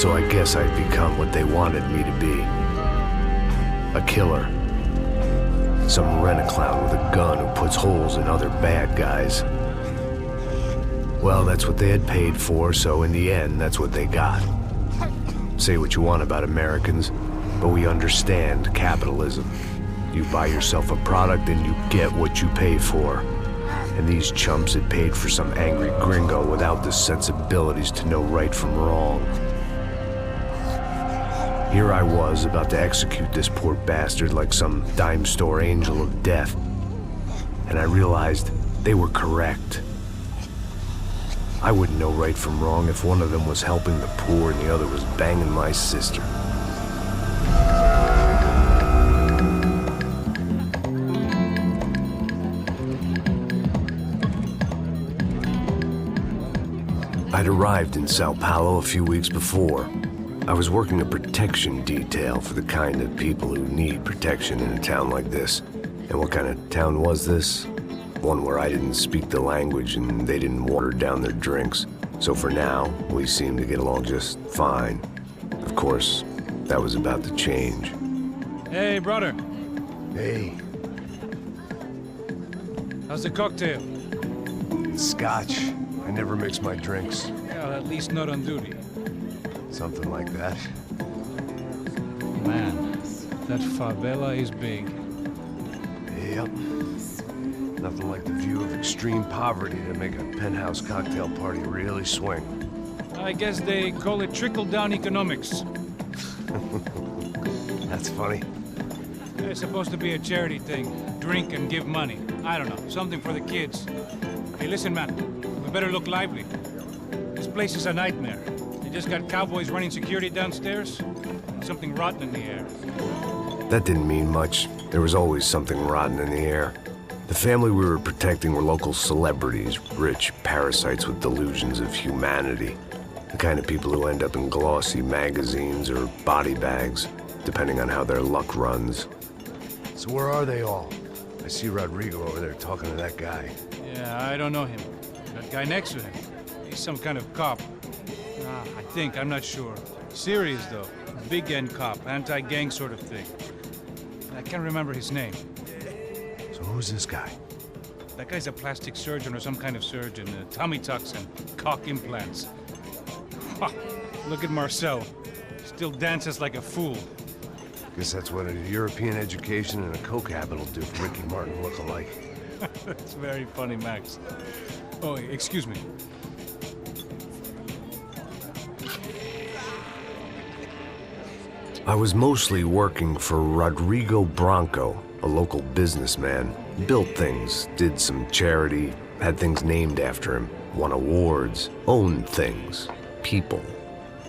So I guess I'd become what they wanted me to be. A killer. Some rent-a-clown with a gun who puts holes in other bad guys. Well, that's what they had paid for, so in the end, that's what they got. Say what you want about Americans, but we understand capitalism. You buy yourself a product and you get what you pay for. And these chumps had paid for some angry gringo without the sensibilities to know right from wrong. Here I was, about to execute this poor bastard like some dime store angel of death. And I realized they were correct. I wouldn't know right from wrong if one of them was helping the poor and the other was banging my sister. I'd arrived in Sao Paulo a few weeks before. I was working a protection detail for the kind of people who need protection in a town like this. And what kind of town was this? One where I didn't speak the language and they didn't water down their drinks. So for now, we seemed to get along just fine. Of course, that was about to change. Hey, brother. Hey. How's the cocktail? It's scotch. I never mix my drinks. Well, at least not on duty. Something like that. Man, that favela is big. Yep. Nothing like the view of extreme poverty to make a penthouse cocktail party really swing. I guess they call it trickle-down economics. That's funny. It's supposed to be a charity thing. Drink and give money. I don't know, something for the kids. Hey, listen, man. We better look lively. This place is a nightmare. They just got cowboys running security downstairs. And something rotten in the air. That didn't mean much. There was always something rotten in the air. The family we were protecting were local celebrities, rich parasites with delusions of humanity. The kind of people who end up in glossy magazines or body bags, depending on how their luck runs. So where are they all? I see Rodrigo over there talking to that guy. Yeah, I don't know him. That guy next to him. He's some kind of cop. I think, I'm not sure. Serious, though. Big end cop, anti-gang sort of thing. I can't remember his name. So who's this guy? That guy's a plastic surgeon or some kind of surgeon. Tummy tucks and cock implants. Look at Marcel. Still dances like a fool. Guess that's what a European education and a coke habit will do for Ricky Martin look-alike. That's very funny, Max. Oh, excuse me. I was mostly working for Rodrigo Branco, a local businessman. Built things, did some charity, had things named after him, won awards, owned things, people.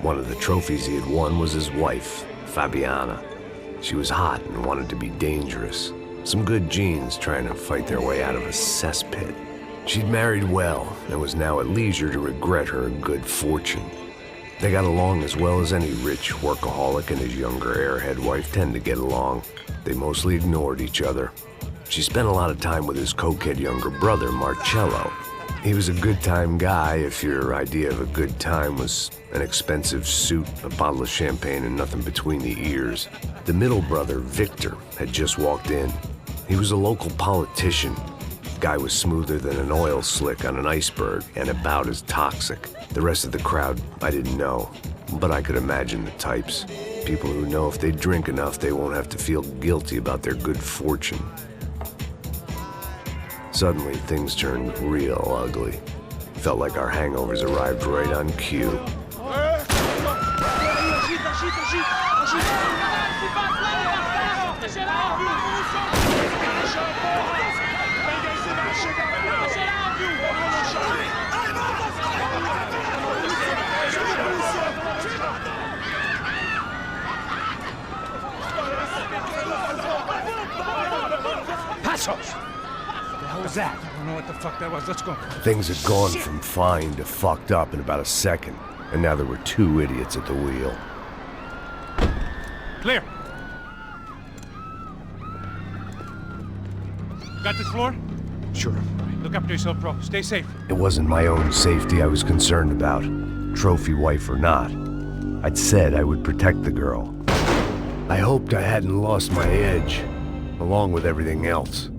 One of the trophies he had won was his wife, Fabiana. She was hot and wanted to be dangerous. Some good genes trying to fight their way out of a cesspit. She'd married well and was now at leisure to regret her good fortune. They got along as well as any rich workaholic and his younger airhead wife tend to get along. They mostly ignored each other. She spent a lot of time with his cokehead younger brother, Marcello. He was a good-time guy if your idea of a good time was an expensive suit, a bottle of champagne, and nothing between the ears. The middle brother, Victor, had just walked in. He was a local politician. Guy was smoother than an oil slick on an iceberg and about as toxic. The rest of the crowd, I didn't know, but I could imagine the types. People who know if they drink enough, they won't have to feel guilty about their good fortune. Suddenly, things turned real ugly. Felt like our hangovers arrived right on cue. That? I don't know what the fuck that was. Let's go. Things had gone from fine to fucked up in about a second, and now there were two idiots at the wheel. Clear. Got this floor? Sure. Right, look after yourself, bro. Stay safe. It wasn't my own safety I was concerned about, trophy wife or not. I'd said I would protect the girl. I hoped I hadn't lost my edge, along with everything else.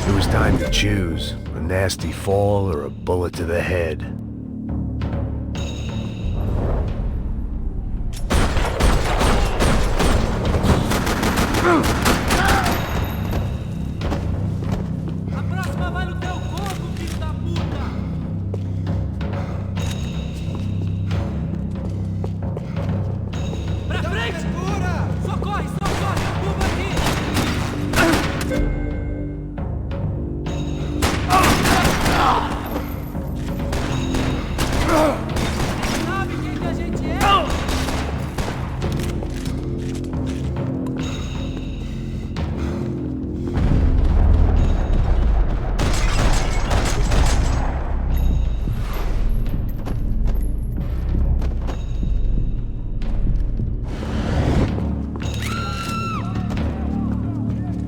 It was time to choose, a nasty fall or a bullet to the head.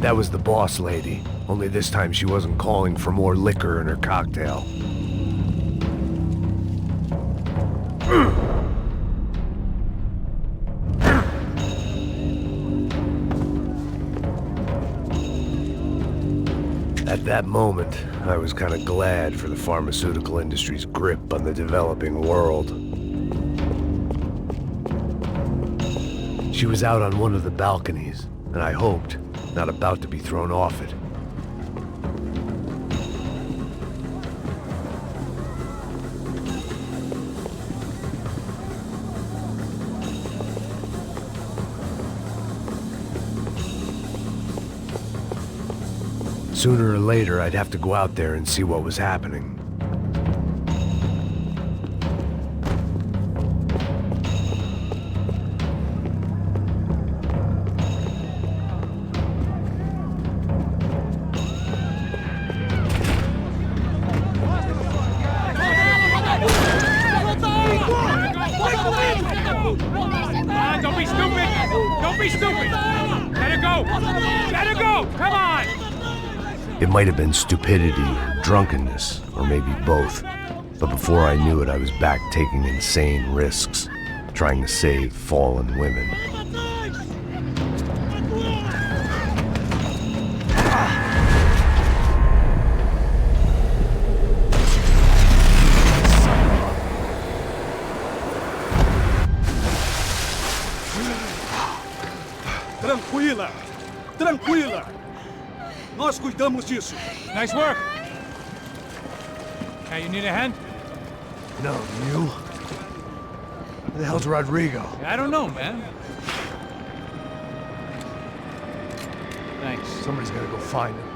That was the boss lady, only this time she wasn't calling for more liquor in her cocktail. At that moment, I was kind of glad for the pharmaceutical industry's grip on the developing world. She was out on one of the balconies, and I hoped not about to be thrown off it. Sooner or later, I'd have to go out there and see what was happening. Don't be stupid! Don't be stupid! Let her go! Let her go! Come on! It might have been stupidity, drunkenness, or maybe both. But before I knew it, I was back taking insane risks, trying to save fallen women. Tranquila! Tranquila! Nós cuidamos disso. Nice work! Hey, you need a hand? No, you? Where the hell's Rodrigo? I don't know, man. Thanks. Somebody's gotta go find him.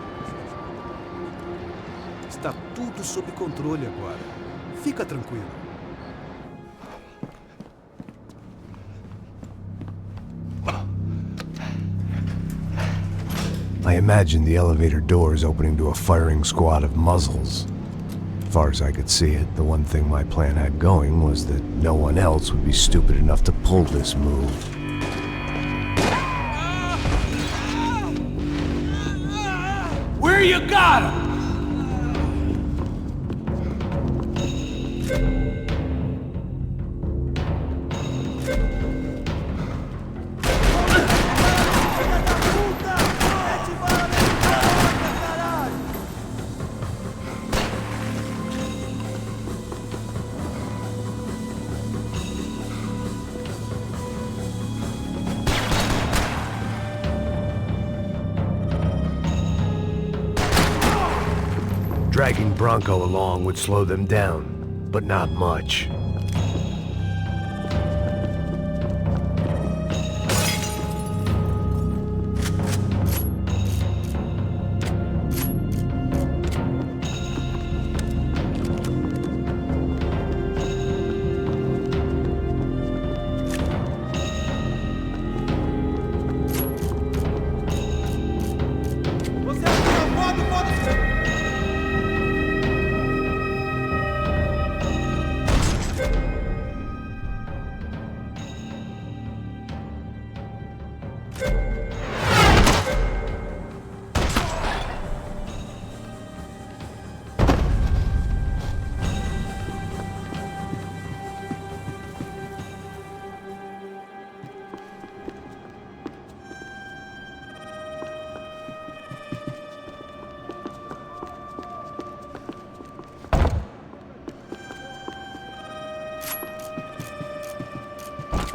Está tudo sob controle agora. Fica tranquilo. I imagined the elevator doors opening to a firing squad of muzzles. As far as I could see it, the one thing my plan had going was that no one else would be stupid enough to pull this move. Where you got him? Dragging Bronco along would slow them down, but not much.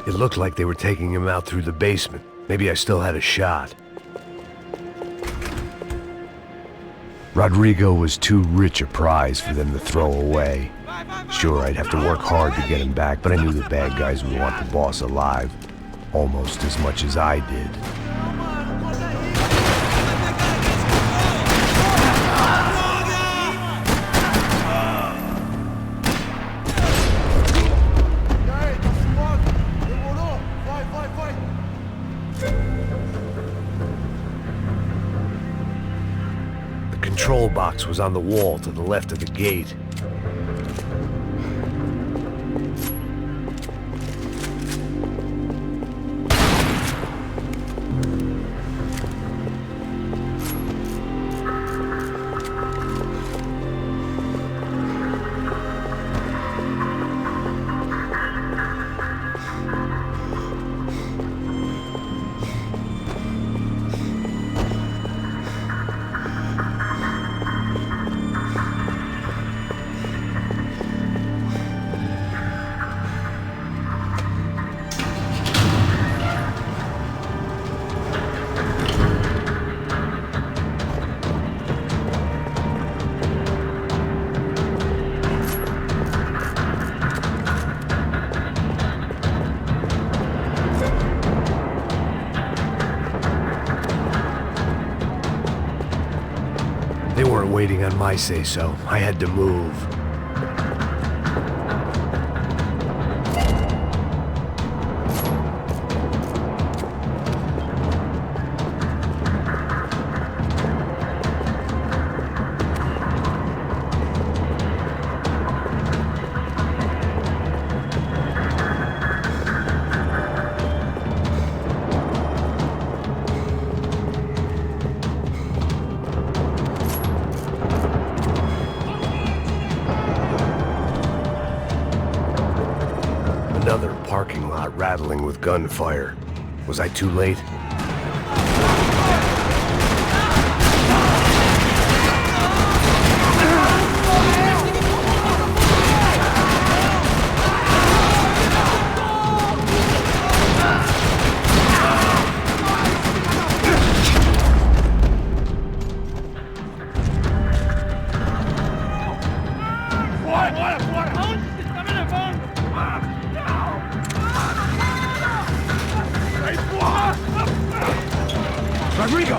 It looked like they were taking him out through the basement. Maybe I still had a shot. Rodrigo was too rich a prize for them to throw away. Sure, I'd have to work hard to get him back, but I knew the bad guys would want the boss alive. Almost as much as I did. The control box was on the wall to the left of the gate. They weren't waiting on my say-so. I had to move. Another parking lot rattling with gunfire. Was I too late? Rodrigo!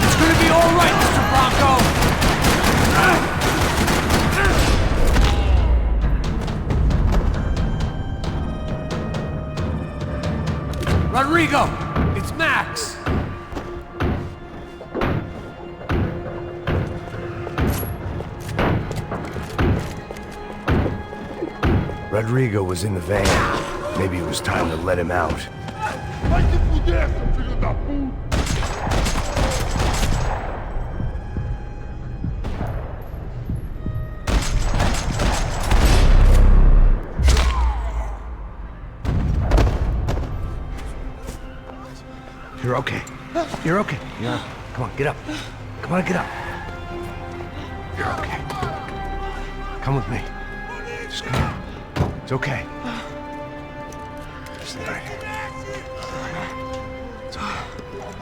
It's gonna be all right, Mr. Bronco! Rodrigo! It's Max! Rodrigo was in the van. Maybe it was time to let him out. Vai se fuder, seu filho da puta! You're okay. You're okay. Yeah. Come on, get up. Come on, get up. You're okay. Come with me. Just come on. It's okay. Stay right here. It's okay.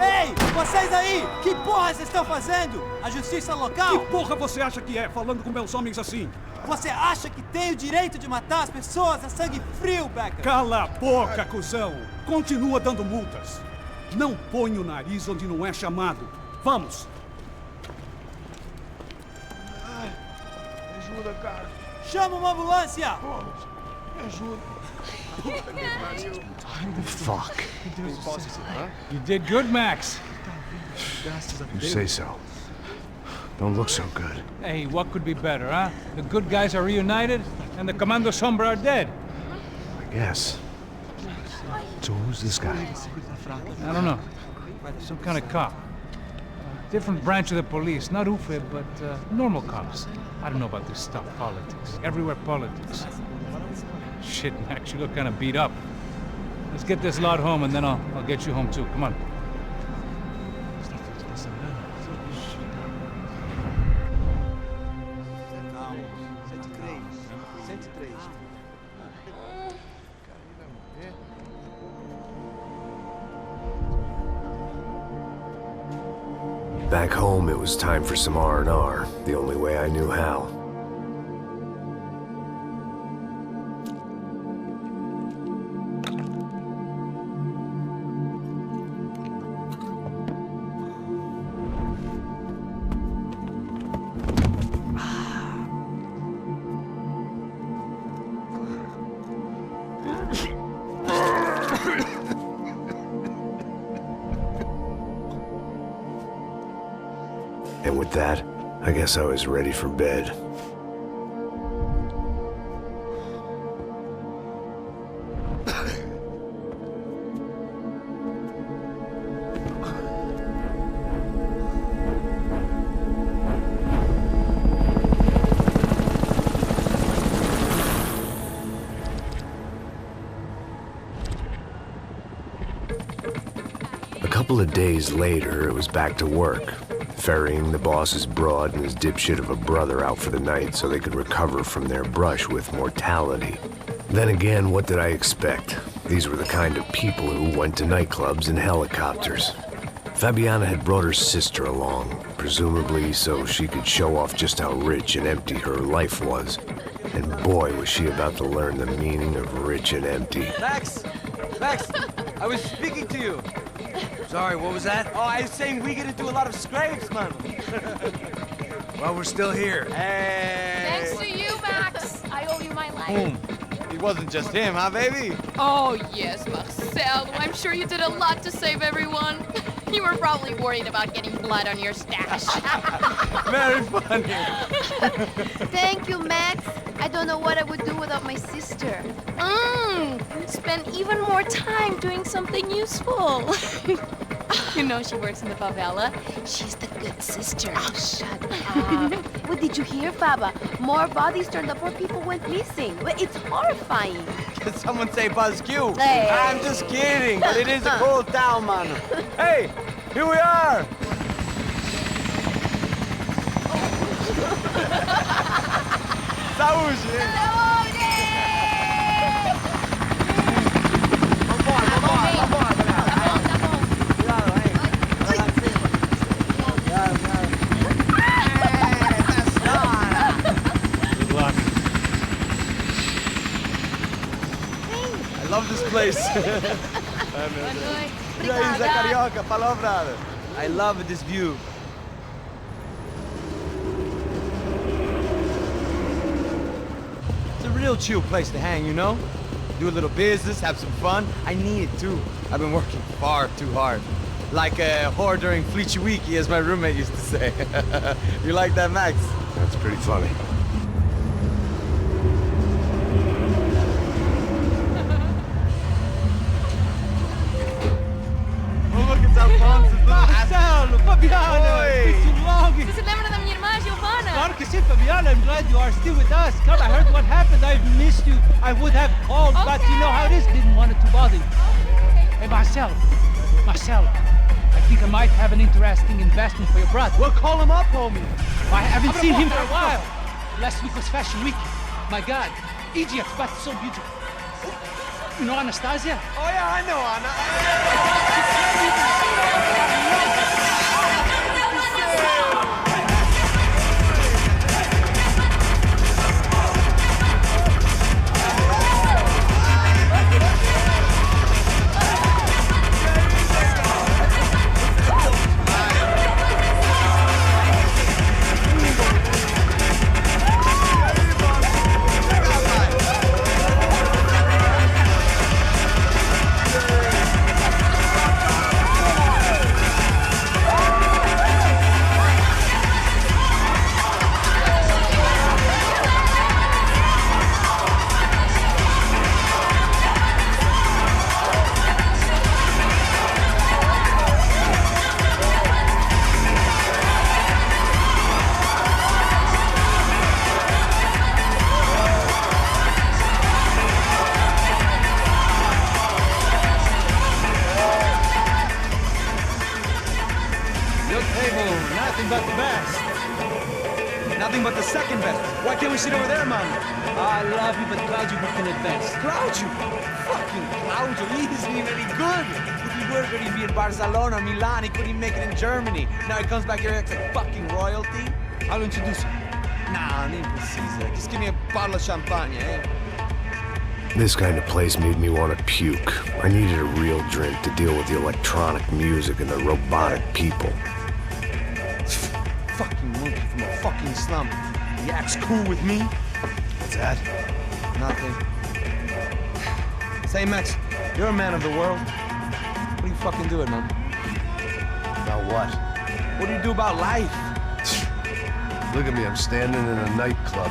Ei, vocês aí! Que porra vocês estão fazendo? A justiça local? Que porra você acha que é, falando com meus homens assim? Você acha que tem o direito de matar as pessoas a sangue frio, Becker? Cala a boca, cuzão! Continua dando multas. Não põe o nariz onde não é chamado. Vamos! Ajuda, cara. Chama uma ambulância! Me ajuda. Fuck. You did good, Max. You say so. Don't look so good. Hey, what could be better, huh? The good guys are reunited, and the Commando Sombra are dead. I guess. So who's this guy? I don't know. Some kind of cop. Different branch of the police. Not UFE, but normal cops. I don't know about this stuff, politics. Everywhere politics. Shit, Max, you look kind of beat up. Let's get this lot home, and then I'll get you home too. Come on. Back home, it was time for some R&R, the only way I knew how. And with that, I guess I was ready for bed. A couple of days later, it was back to work. Ferrying the boss's broad and his dipshit of a brother out for the night so they could recover from their brush with mortality. Then again, what did I expect? These were the kind of people who went to nightclubs in helicopters. Fabiana had brought her sister along, presumably so she could show off just how rich and empty her life was. And boy, was she about to learn the meaning of rich and empty. Max! Max! I was speaking to you! Sorry, what was that? Oh, I was saying we get to do a lot of scrapes, man. Well, we're still here. Hey! Thanks to you, Max. I owe you my life. Boom. It wasn't just him, huh, baby? Oh, yes, Marcel. I'm sure you did a lot to save everyone. You were probably worried about getting blood on your stash. Very funny. Thank you, Max. I don't know what I would do without my sister. Spend even more time doing something useful. You know she works in the favela. She's the good sister. Oh, shut up. What did you hear, Faba? More bodies turned up where people went missing. It's horrifying. Did someone say Buzz Q? Hey. I'm just kidding, but it is a cool town, man. Hey, here we are. Saúde! I love this place. Carioca, palavra. I love this view. It's a real chill place to hang, you know? Do a little business, have some fun. I need it too. I've been working far too hard. Like a whore during Fleechy Weeky, as my roommate used to say. You like that, Max? That's pretty funny. Marcelo, Fabiana, it's been too long. Você se lembra da minha irmã, Giovanna? Claro que sim, Fabiana. I'm glad you are still with us. Come, I heard what happened. I've missed you. I would have called, but you know how it is. Didn't want it to bother you. Hey, Marcelo, I think I might have an interesting investment for your brother. Well, call him up, homie. I haven't seen him for a while. Last week was Fashion Week. My God, Egypt, but so beautiful. You know Anastasia? Oh yeah, I know Anna. But the best. Nothing but the second best. Why can't we sit over there, man? I love you, but Claudio booked in advance. Claudio? Fucking Claudio, he isn't even any good. fucking work when he'd be in Barcelona, Milan. He couldn't even make it in Germany. Now he comes back here acts like fucking royalty. I'll introduce you. Nah, nem precisa. Just give me a bottle of champagne, eh? This kind of place made me want to puke. I needed a real drink to deal with the electronic music and the robotic people. Fucking monkey from a fucking slum. He acts cool with me. What's that? Nothing. Say, Max, you're a man of the world. What do you fucking do it, man? About what? What do you do about life? Look at me, I'm standing in a nightclub,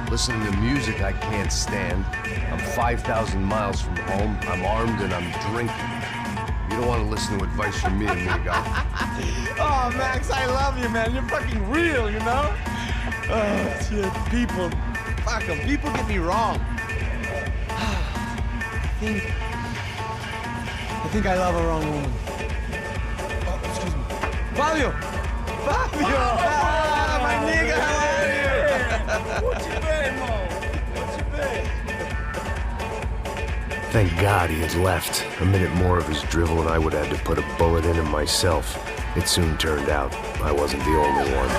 listening to music I can't stand. I'm 5,000 miles from home, I'm armed and I'm drinking. You don't want to listen to advice from me, amigo. Oh, Max, I love you, man. You're fucking real, you know? Oh, shit. People. Fuck them. People get me wrong. I think I love a wrong woman. Oh, excuse me. Fabio! Fabio! Ah, my nigga, how are you? What you been, Mo? What you been? Thank God he had left. A minute more of his drivel and I would have had to put a bullet in him myself. It soon turned out I wasn't the only one.